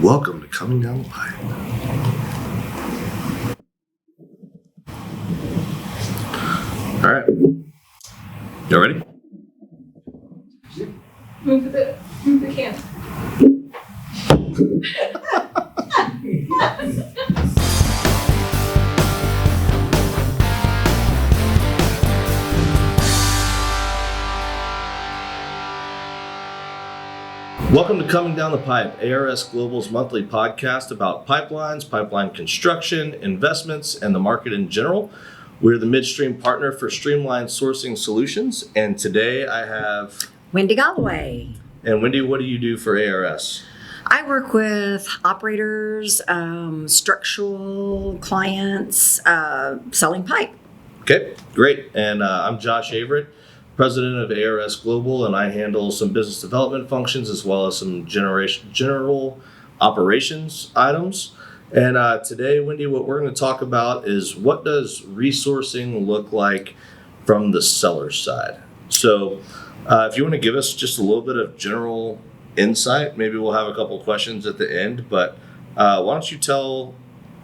Welcome to Coming Down the Pipe. All right. You ready? Move the can. Welcome to Coming Down the Pipe, ARS Global's monthly podcast about pipelines, pipeline construction, investments, and the market in general. We're the midstream partner for Streamlined Sourcing Solutions, and today I have Wendy Goloway. And Wendy, what do you do for ARS? I work with operators, structural clients, selling pipe. Okay, great. And I'm Josh Averitt, president of ARS Global, and I handle some business development functions as well as some general operations items. And today, Wendy, what we're going to talk about is what does resourcing look like from the seller's side? So if you want to give us just a little bit of general insight, maybe we'll have a couple questions at the end, but why don't you tell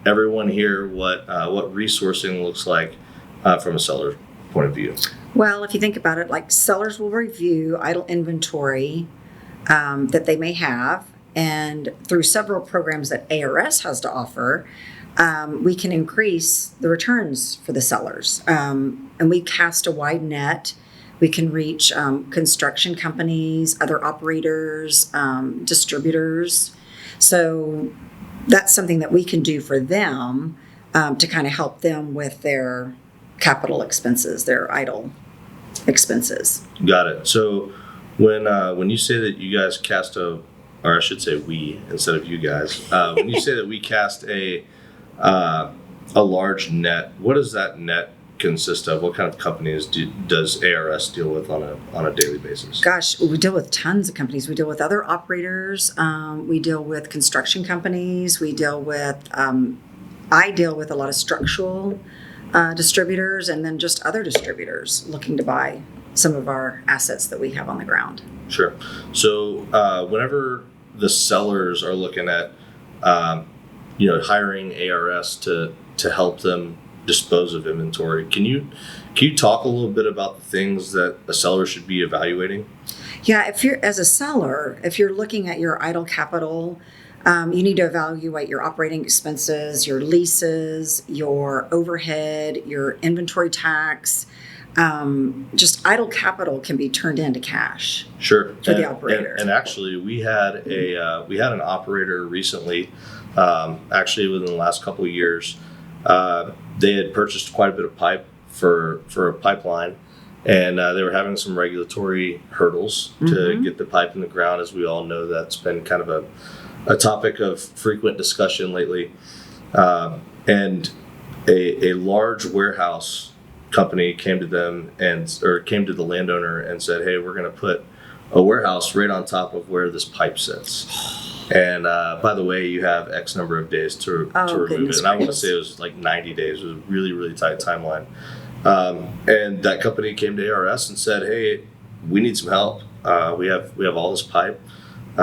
everyone here what resourcing looks like from a seller's point of view? Well, if you think about it, like sellers will review idle inventory that they may have, and through several programs that ARS has to offer, we can increase the returns for the sellers. And we cast a wide net. We can reach construction companies, other operators, distributors. So that's something that we can do for them to kind of help them with their capital expenses, their idle expenses. Got it. So when you say that you guys cast or I should say we instead of you guys, when you say that we cast a large net, what does that net consist of? What kind of companies does ARS deal with on a daily basis? Gosh, we deal with tons of companies. We deal with other operators. We deal with construction companies. We deal with, I deal with a lot of structural distributors and then just other distributors looking to buy some of our assets that we have on the ground. Sure. So whenever the sellers are looking at hiring ARS to help them dispose of inventory, can you talk a little bit about the things that a seller should be evaluating? Yeah, if you're looking at your idle capital, you need to evaluate your operating expenses, your leases, your overhead, your inventory tax. Just idle capital can be turned into cash. Sure. For the operator. And actually, we had an operator recently. Actually, within the last couple of years, they had purchased quite a bit of pipe for a pipeline, and they were having some regulatory hurdles to get the pipe in the ground. As we all know, that's been kind of a topic of frequent discussion lately. And a large warehouse company came to the landowner and said, "Hey, we're going to put a warehouse right on top of where this pipe sits. And by the way, you have X number of days to remove it." And I want to say it was like 90 days. It was a really, really tight timeline. And that company came to ARS and said, "Hey, we need some help. We have all this pipe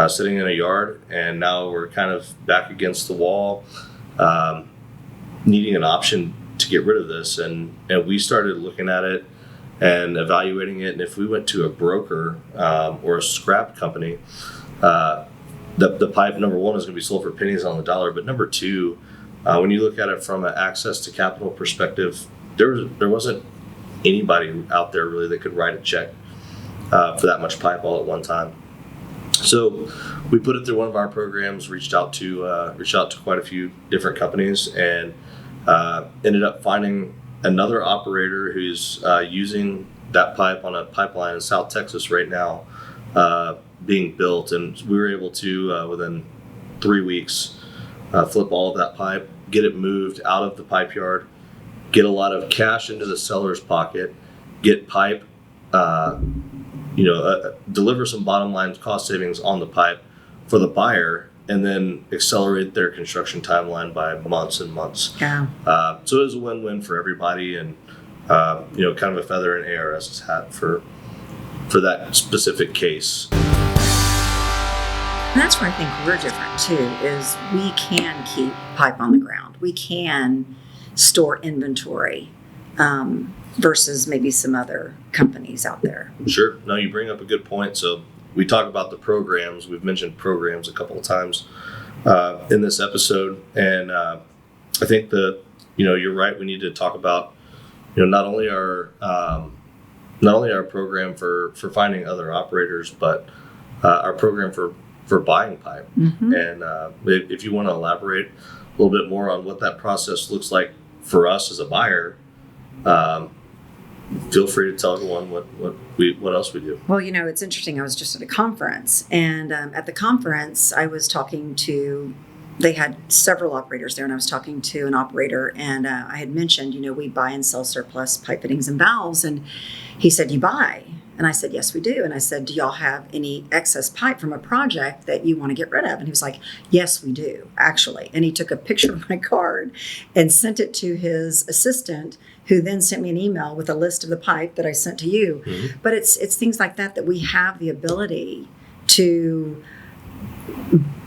sitting in a yard, and now we're kind of back against the wall, needing an option to get rid of this." And we started looking at it and evaluating it. And if we went to a broker or a scrap company, the pipe, number one, is going to be sold for pennies on the dollar. But number two, when you look at it from an access to capital perspective, there wasn't anybody out there really that could write a check for that much pipe all at one time. So we put it through one of our programs, reached out to quite a few different companies, and ended up finding another operator who's using that pipe on a pipeline in South Texas right now, being built. And we were able to, within 3 weeks, flip all of that pipe, get it moved out of the pipe yard, get a lot of cash into the seller's pocket, get pipe, deliver some bottom line cost savings on the pipe for the buyer, and then accelerate their construction timeline by months and months. Yeah. So it was a win-win for everybody, and kind of a feather in ARS's hat for that specific case. And that's where I think we're different too, is we can keep pipe on the ground. We can store inventory versus maybe some other companies out there. Sure. No, you bring up a good point. So we talk about the programs. We've mentioned programs a couple of times in this episode. And I think that, you're right. We need to talk about, not only our program for finding other operators, but our program for buying pipe. Mm-hmm. And if you want to elaborate a little bit more on what that process looks like for us as a buyer, feel free to tell everyone what else we do. Well, it's interesting. I was just at a conference, and at the conference, I was talking to. They had several operators there, and I was talking to an operator, and I had mentioned, we buy and sell surplus pipe fittings and valves, and he said, "You buy?" And I said, "Yes, we do." And I said, "Do y'all have any excess pipe from a project that you want to get rid of?" And he was like, "Yes, we do, actually." And he took a picture of my card and sent it to his assistant, who then sent me an email with a list of the pipe that I sent to you. Mm-hmm. But it's things like that we have the ability to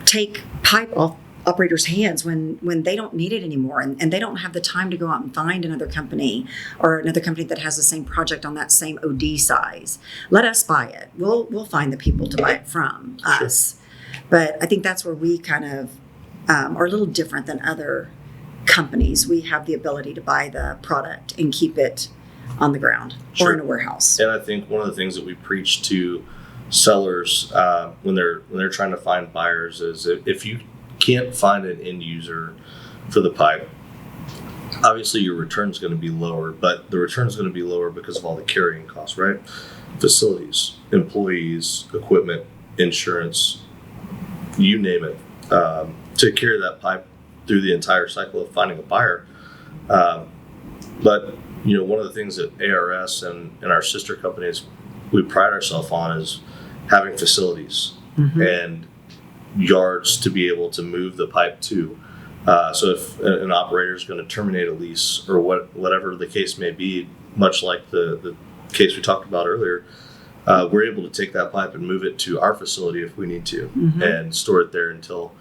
take pipe off operators' hands when they don't need it anymore, and they don't have the time to go out and find another company or another company that has the same project on that same OD size. Let us buy it. We'll find the people to buy it from us. But I think that's where we kind of are a little different than other companies. We have the ability to buy the product and keep it on the ground or in a warehouse. And I think one of the things that we preach to sellers when they're trying to find buyers is if you can't find an end user for the pipe, obviously your return is going to be lower, but the return is going to be lower because of all the carrying costs, right? Facilities, employees, equipment, insurance, you name it, to carry that pipe through the entire cycle of finding a buyer. But one of the things that ARS and our sister companies we pride ourselves on is having facilities Mm-hmm. and yards to be able to move the pipe to. So if an operator is going to terminate a lease or whatever the case may be, much like the case we talked about earlier, we're able to take that pipe and move it to our facility if we need to, Mm-hmm. and store it there until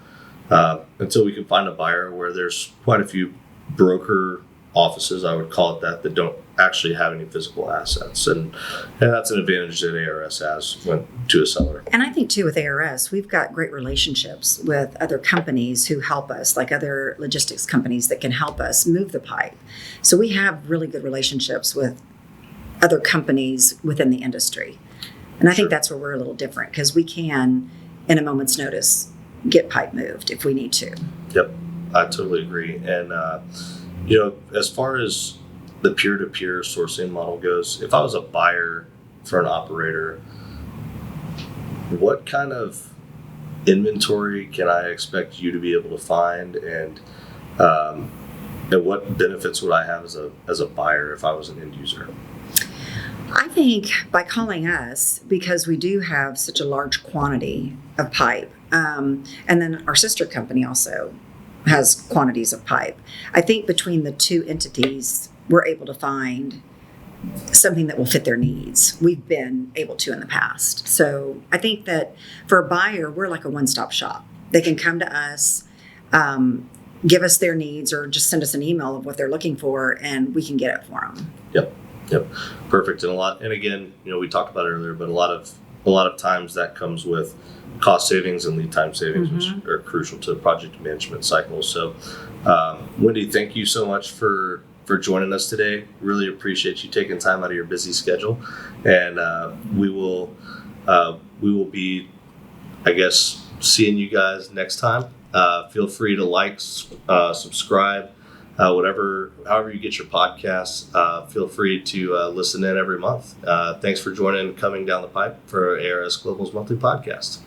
we can find a buyer. Where there's quite a few broker offices, I would call it that don't actually have any physical assets, and that's an advantage that ARS has when to a seller. And I think too with ARS, we've got great relationships with other companies who help us, like other logistics companies that can help us move the pipe. So we have really good relationships with other companies within the industry. And I think that's where we're a little different, because we can, in a moment's notice, get pipe moved if we need to. Yep, I totally agree. And as far as the peer-to-peer sourcing model goes, if I was a buyer for an operator, what kind of inventory can I expect you to be able to find, and what benefits would I have as a buyer if I was an end user? I think by calling us, because we do have such a large quantity of pipe, and then our sister company also has quantities of pipe. I think between the two entities, we're able to find something that will fit their needs. We've been able to in the past. So I think that for a buyer, we're like a one-stop shop. They can come to us, give us their needs, or just send us an email of what they're looking for, and we can get it for them. Yep, perfect. And again, we talked about it earlier, but a lot of times that comes with cost savings and lead time savings, Mm-hmm. which are crucial to the project management cycle. So, Wendy, thank you so much for joining us today. Really appreciate you taking time out of your busy schedule, and we will be, I guess, seeing you guys next time. Feel free to like, subscribe, however you get your podcasts. Feel free to listen in every month. Thanks for joining and coming down the pipe for ARS Global's monthly podcast.